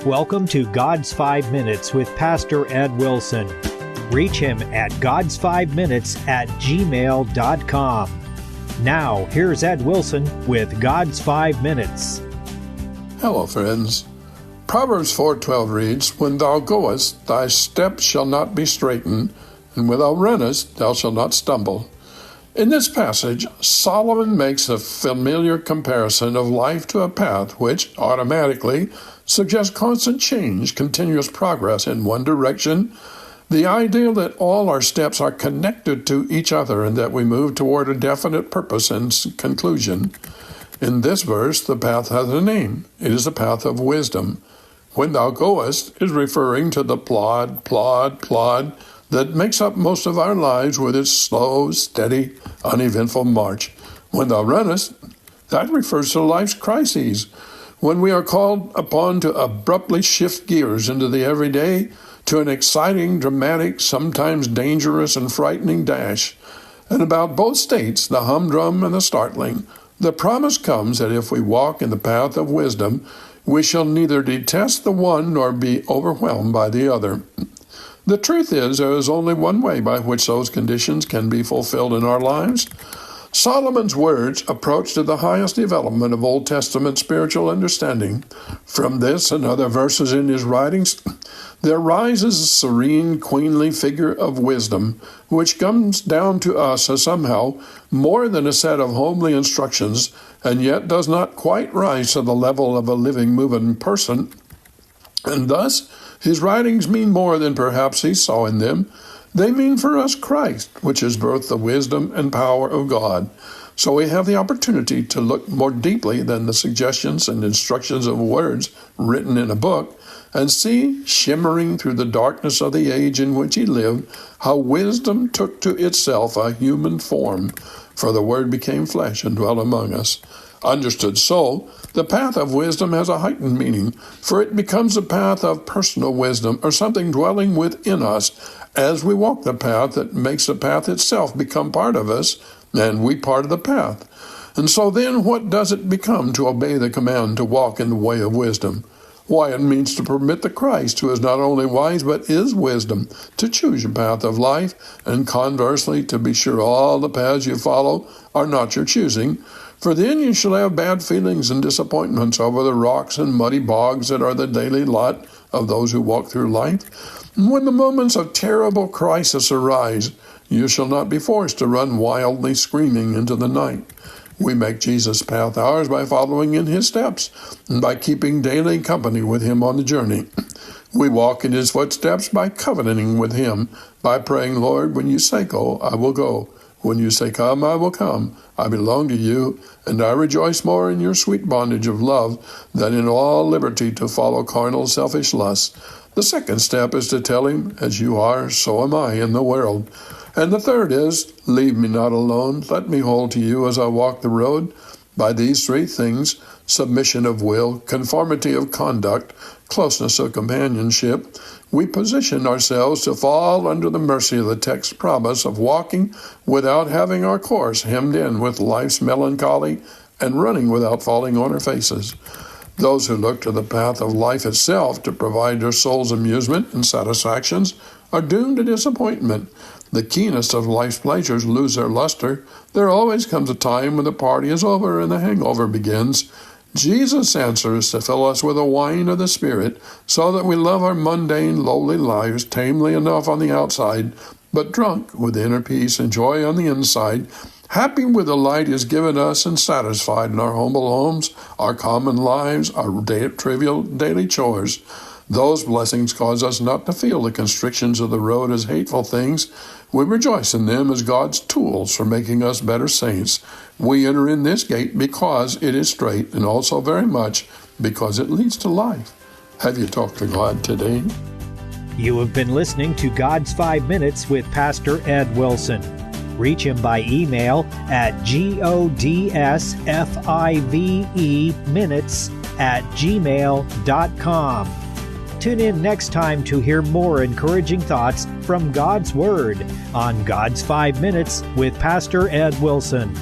welcome to God's 5 Minutes with Pastor Ed Wilson. Reach him at gods5minutes@gmail.com. Now, here's Ed Wilson with God's 5 Minutes. Hello, friends. Proverbs 4:12 reads, "When thou goest, thy steps shall not be straitened, and when thou runnest, thou shalt not stumble." In this passage, Solomon makes a familiar comparison of life to a path which automatically suggests constant change, continuous progress in one direction, the idea that all our steps are connected to each other and that we move toward a definite purpose and conclusion. In this verse, the path has a name. It is the path of wisdom. When thou goest is referring to the plod that makes up most of our lives with its slow, steady, uneventful march. When thou runnest, that refers to life's crises, when we are called upon to abruptly shift gears into the everyday to an exciting, dramatic, sometimes dangerous and frightening dash. And about both states, the humdrum and the startling, the promise comes that if we walk in the path of wisdom, we shall neither detest the one nor be overwhelmed by the other. The truth is, there is only one way by which those conditions can be fulfilled in our lives. Solomon's words approach to the highest development of Old Testament spiritual understanding. From this and other verses in his writings, there rises a serene, queenly figure of wisdom, which comes down to us as somehow more than a set of homely instructions, and yet does not quite rise to the level of a living, moving person. And thus, his writings mean more than perhaps he saw in them. They mean for us Christ, which is both the wisdom and power of God. So we have the opportunity to look more deeply than the suggestions and instructions of words written in a book, and see, shimmering through the darkness of the age in which he lived, how wisdom took to itself a human form, for the Word became flesh and dwelt among us. Understood so, the path of wisdom has a heightened meaning, for it becomes a path of personal wisdom, or something dwelling within us as we walk the path that makes the path itself become part of us, and we part of the path. And so then, what does it become to obey the command to walk in the way of wisdom? Why, it means to permit the Christ, who is not only wise but is wisdom, to choose your path of life, and conversely, to be sure all the paths you follow are not your choosing, for then you shall have bad feelings and disappointments over the rocks and muddy bogs that are the daily lot of those who walk through life. And when the moments of terrible crisis arise, you shall not be forced to run wildly screaming into the night. We make Jesus' path ours by following in his steps and by keeping daily company with him on the journey. We walk in his footsteps by covenanting with him, by praying, "Lord, when you say go, I will go. When you say come, I will come. I belong to you, and I rejoice more in your sweet bondage of love than in all liberty to follow carnal, selfish lusts." The second step is to tell him, "As you are, so am I in the world." And the third is, "Leave me not alone. Let me hold to you as I walk the road." By these three things, submission of will, conformity of conduct, closeness of companionship, we position ourselves to fall under the mercy of the text's promise of walking without having our course hemmed in with life's melancholy and running without falling on our faces. Those who look to the path of life itself to provide their soul's amusement and satisfactions are doomed to disappointment. The keenest of life's pleasures lose their luster. There always comes a time when the party is over and the hangover begins. Jesus' answer is to fill us with the wine of the Spirit, so that we love our mundane, lowly lives tamely enough on the outside, but drunk with inner peace and joy on the inside, happy with the light is given us and satisfied in our humble homes, our common lives, our trivial daily chores. Those blessings cause us not to feel the constrictions of the road as hateful things. We rejoice in them as God's tools for making us better saints. We enter in this gate because it is straight, and also very much because it leads to life. Have you talked to God today? You have been listening to God's 5 Minutes with Pastor Ed Wilson. Reach him by email at godsfiveminutes@gmail.com. Tune in next time to hear more encouraging thoughts from God's Word on God's 5 Minutes with Pastor Ed Wilson.